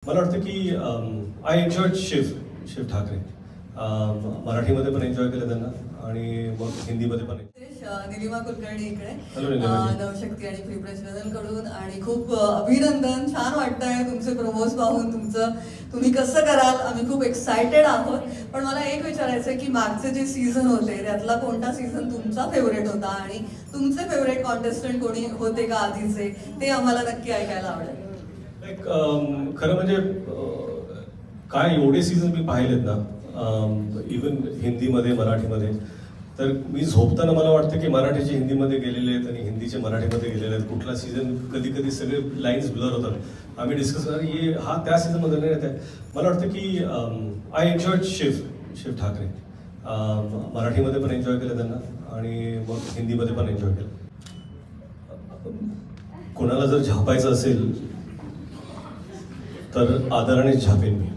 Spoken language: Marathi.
मला वाटतं की आय एन्जॉयड शिव ठाकरे. मराठीमध्ये पण एन्जॉय केलं त्यांना आणि मग हिंदीमध्ये पण. निलिमा कुलकर्णी इकडे हॅलो नवशक्ती आणि फ्री प्रेस कडून आणि खूप अभिनंदन. छान वाटतंय तुमचे प्रोमोज पाहून. तुम्ही कसं कराल आम्ही खूप एक्सायटेड आहोत. पण मला एक विचारायचं आहे की मागचे जे सीझन होते त्यातला कोणता सीझन तुमचा फेवरेट होता आणि तुमचे फेवरेट कॉन्टेस्टंट कोणी होते का आधीचे ते आम्हाला नक्की ऐकायला आवडेल. खरं म्हणजे काय एवढे सीझन मी पाहिलेत ना, इवन हिंदीमध्ये मराठीमध्ये, तर मी झोपताना मला वाटतं की मराठीचे हिंदीमध्ये गेलेले आहेत आणि हिंदीचे मराठीमध्ये गेलेले आहेत. कुठला सीझन कधी कधी सगळे लाईन्स ब्लर होतात. आम्ही डिस्कस करणार हा त्या सीझनमध्ये नाही येत. मला वाटतं की आय एन्जॉयड शिव ठाकरे. मराठीमध्ये पण एन्जॉय केलं त्यांना आणि मग हिंदीमध्ये पण एन्जॉय केलं. कोणाला जर झापायचं असेल तर आदरानेच झापेन मी.